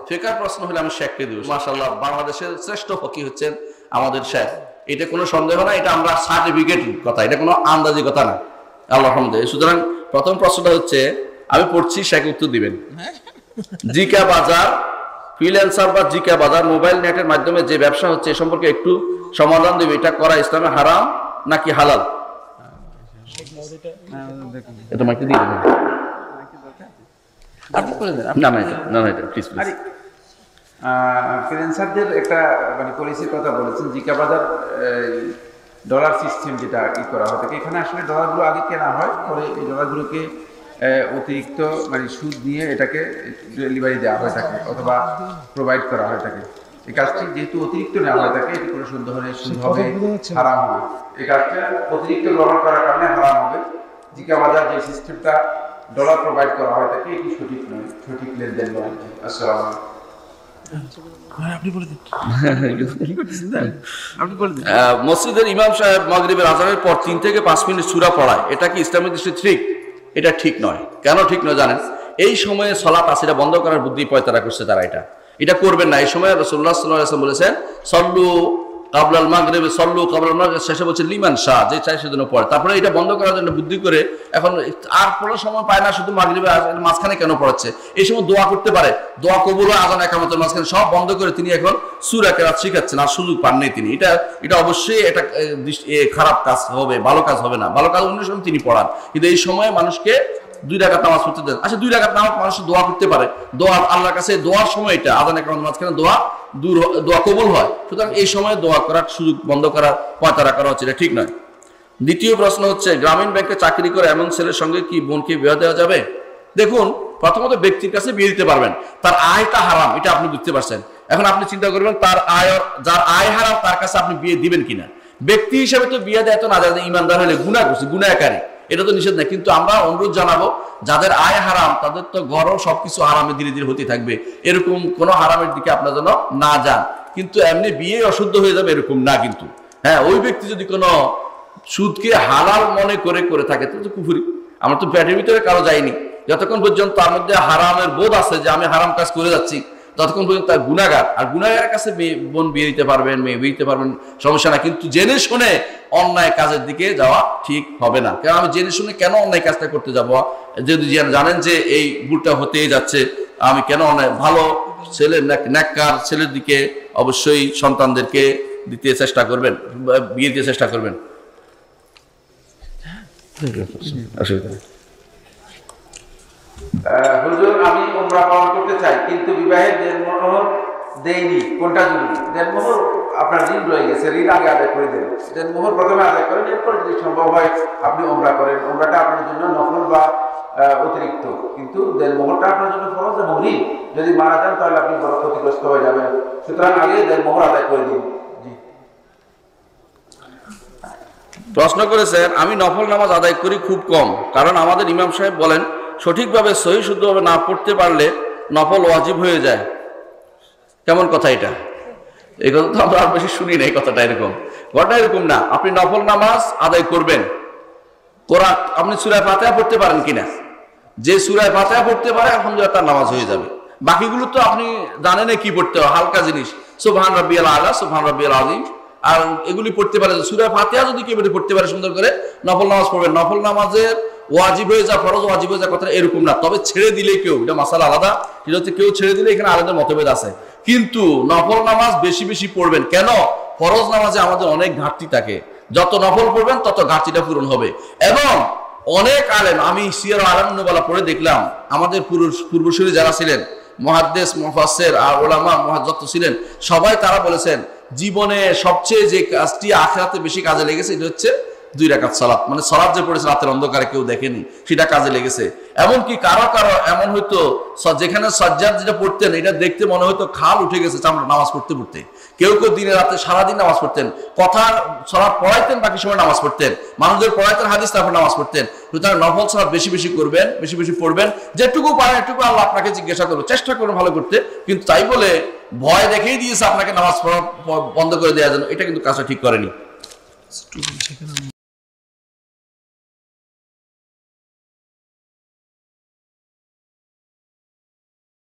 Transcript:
ফিকার প্রশ্ন হলে আমি শেখকে দিব। মাশাআল্লাহ, বাংলাদেশের শ্রেষ্ঠ ফকি হচ্ছেন আমাদের শেখ, এটা কোনো সন্দেহ না। এটা আমরা সার্টিফিকেট কথা, এটা কোনো আন্দাজি কথা না। আলহামদুলিল্লাহ। সুতরাং প্রথম প্রশ্নটা হচ্ছে, আমি পড়ছি, শেখ উত্তর দিবেন। জিকা বাজার, ফ্রিল্যান্সার বা জিকা বাজার, মোবাইল নেটের মাধ্যমে যে ব্যবসা হচ্ছে এ সম্পর্কে একটু সমাধান দেবে। এটা করা ইসলামে হারাম নাকি হালাল? এটা মাইকে দিয়ে দেবেন। আপনি করে দেন। না না এটা প্লিজ প্লিজ। ফ্রিল্যান্সারদের একটা মানে পলিসির কথা বলেছেন, জিকা বাজার ডলার সিস্টেম যেটা করা হয় থাকে, এখানে আসলে ডলারগুলো আগে কেনা হয়, পরে এই ডলারগুলোকে অতিরিক্ত মানে সুদ দিয়ে এটাকে ডেলিভারি দেওয়া হয়ে থাকে অথবা প্রোভাইড করা হয়ে থাকে। এই কাজটি যেহেতু অতিরিক্ত নেওয়া হয়ে থাকে, এটি কোনো সুদ ধরনের সুদ হবে, হারাম হবে। এই কাজটা অতিরিক্ত গ্রহণ করার কারণে হারাম হবে। জিকা বাজার যে সিস্টেমটা ডলার প্রোভাইড করা হয় থাকে, এটি সঠিক নয়, সঠিক লেনদেন নয়। আসসালামু আলাইকুম। মসজিদের ইমাম সাহেব মাগরিবের আজানের পর 3 থেকে 5 মিনিট সূরা পড়ায়, এটা কি ইসলামের দৃষ্টিতে ঠিক? এটা ঠিক নয়। কেন ঠিক নয় জানেন? এই সময়ে সালাত আসিরা বন্ধ করার বুদ্ধি পয়তারা করছে তারা। এটা করবেন না। এই সময় রাসূলুল্লাহ সাল্লাল্লাহু আলাইহি ওয়াসাল্লাম বলেছেন, সল্লু কাবলাল মাগরিব, সল্লু কাবলাল মাগরিব, শেষে বলছে লিমান শাহ, যে চাই সেজন্য পড়ে। তারপরে এটা বন্ধ করার জন্য বুদ্ধি করে এখন আর কোনো সময় পায় না, শুধু মাগরিবে মাঝখানে কেন পড়াচ্ছে? এই সময় দোয়া করতে পারে, দোয়া কবুল হয়, আযান একামতের মাঝখানে সব বন্ধ করে তিনি এখন সূরা কেরাত শিখাচ্ছেন, আর সুযোগ পান নেই তিনি। এটা অবশ্যই এটা খারাপ কাজ হবে, ভালো কাজ হবে না। ভালো কাজ অন্য সময় তিনি পড়ান, কিন্তু এই সময়ে মানুষকে 2 রাকাত নামাজ পড়তে দেন। আচ্ছা, 2 রাকাত নামাজ মানুষ দোয়া করতে পারে, দোয়া আল্লাহর কাছে দোয়ার সময়, এটা আযান একামতের মাঝখানে দোয়া কবুল হয়। সুতরাং এই সময় দোয়া করার সুযোগ বন্ধ করার পয়তারা করা হচ্ছে, এটা ঠিক নয়। দ্বিতীয় প্রশ্ন হচ্ছে, গ্রামীণ ব্যাংকে চাকরি করে এমন ছেলের সঙ্গে কি বোনকে বিয়ে দেওয়া যাবে? দেখুন, প্রথমত ব্যক্তির কাছে বিয়ে দিতে পারবেন, তার আয়টা হারাম, এটা আপনি বুঝতে পারছেন। এখন আপনি চিন্তা করবেন, যার আয় হারাম তার কাছে আপনি বিয়ে দিবেন কিনা। ব্যক্তি হিসেবে তো বিয়ে দেয় তো না, যাদের ইমানদার হলে গুনাহ করছে, গুনাহকারী, এটা তো নিষেধ নেই। কিন্তু আমরা অনুরোধ জানাবো, যাদের আয় হারাম তাদের তো ঘরও সবকিছু হারামে ধীরে ধীরে হতে থাকবে, এরকম কোনো হারামের দিকে আপনার যেন না যান। কিন্তু এমনি বিয়ে অশুদ্ধ হয়ে যাবে এরকম না। কিন্তু হ্যাঁ, ওই ব্যক্তি যদি কোনো সুদকে হালাল মনে করে থাকে তো কুফরি। আমরা তো পেটের ভিতরে কারো যাইনি, যতক্ষণ পর্যন্ত তার মধ্যে হারামের বোধ আছে যে আমি হারাম কাজ করে যাচ্ছি, ততক্ষণ পর্যন্ত তার গুনাহগার। আর গুনাহগারের কাছে বোন বিয়ে দিতে পারবেন, মেয়ে বিয়ে দিতে পারবেন, সমস্যা না। কিন্তু জেনে শুনে অন্যায় কাজের দিকে যাওয়া ঠিক হবে না। কারণ আমি জেনে শুনে কেন অন্যায় কাজটা করতে যাবো? যদি জানেন যে এই ভুলটা হতেই যাচ্ছে, আমি কেন অন্যায়? ভালো ছেলে, নেককার ছেলের দিকে অবশ্যই সন্তানদেরকে দিতে চেষ্টা করবেন, বিয়ে দিতে চেষ্টা করবেন। হুজুর, আমি উমরা পালন করতে চাই, কিন্তু বিবাহের দেনমোহর দেইনি, কোনটা জরুরি? দেনমোহর আপনার ঋণ রয়ে গেছে, ঋণ আগে আদায় করে দেন। দেনমোহর প্রথমে আদায় করেন, এরপর যদি সম্ভব হয় আপনি উমরা করেন। উমরাটা আপনার জন্য নফল বা অতিরিক্ত, কিন্তু দেনমোহরটা আপনার জন্য ফরজ, এবং ঋণ যদি মারা যান তাহলে আপনি বড় ক্ষতিগ্রস্ত হয়ে যাবেন। সুতরাং আগে দেনমোহর আদায় করে দিন। প্রশ্ন করেছেন, আমি নফল নামাজ আদায় করি খুব কম, কারণ আমাদের ইমাম সাহেব বলেন সঠিকভাবে সহি শুদ্ধভাবে না পড়তে পারলে নফল ওয়াজিব হয়ে যায়। কেমন কথা এটা? এই কথা তো আমরা আর বেশি শুনি না। এই কথাটা এরকম, ঘটনা এরকম না। আপনি নফল নামাজ আদায় করবেন, কোরআন আপনি সূরা ফাতিহা পড়তে পারেন কিনা? যে সূরা ফাতিহা পড়তে পারে আলহামদুলিল্লাহ তার নামাজ হয়ে যাবে। বাকিগুলো তো আপনি জানেন কি পড়তে হয়, হালকা জিনিস, সুবহান রাব্বিয়াল আলা, সুবহান রাব্বিয়াল আযীম, আর এগুলি পড়তে পারে। সূরা ফাতিহা যদি কেউ পড়তে পারে সুন্দর করে, নফল নামাজ পড়বেন। নফল নামাজের ওয়াজিব হয়ে যায়, ফরজ ওয়াজিব হয়ে যায়, কথাটা এরকম না। তবে ছেড়ে দিলে কেউ, এটা মাসালা আলাদা, সেটা হচ্ছে কেউ ছেড়ে দিলে এখানে আলাদা মতভেদ আছে। কিন্তু নফল নামাজ বেশি বেশি পড়বেন। কেন? ফরজ নামাজে আমাদের অনেক ঘাটতি থাকে, যত নফল পড়বেন তত ঘাটতিটা পূরণ হবে। এবং অনেক আলেম, আমি সিয়ার আলাম নুবালা পড়ে দেখলাম, আমাদের পূর্বসূরি যারা ছিলেন, মুহাদ্দিস, মুফাসসির আর উলামা মুহাদ্দিস ছিলেন, সবাই তারা বলেছেন জীবনে সবচেয়ে যে কাজটি আখিরাতে বেশি কাজে লেগেছে এটা হচ্ছে 2 রাকাত সালাত। মানে সালাত যে পড়েছে রাতের অন্ধকারে কেউ দেখেনি, সেটা কাজে লেগেছে। এমনকি কারো এমন হয়তো যেখানে সাজ্জাদ যেটা পড়তেন এটা দেখতে মনে হয়তো খাল উঠে গেছে চামড়া, নামাজ পড়তে পড়তে। কেউ কেউ দিনে রাতে সারাদিন নামাজ পড়তেন, কথা সালাত পড়াইতেন, বাকি সময় নামাজ পড়তেন, মানুষদের পড়াইতেন হাদিস, তারপর নামাজ পড়তেন। সুতরাং নফল সালাত বেশি বেশি করবেন, বেশি বেশি পড়বেন, যেটুকু পারেন এটুকু আল্লাহ আপনাকে জিজ্ঞাসা করবো, চেষ্টা করবেন ভালো করতে। কিন্তু তাই বলে ভয় দেখেই দিয়েছে আপনাকে নামাজ পড়া বন্ধ করে দেওয়ার জন্য, এটা কিন্তু কাজটা ঠিক করেনি।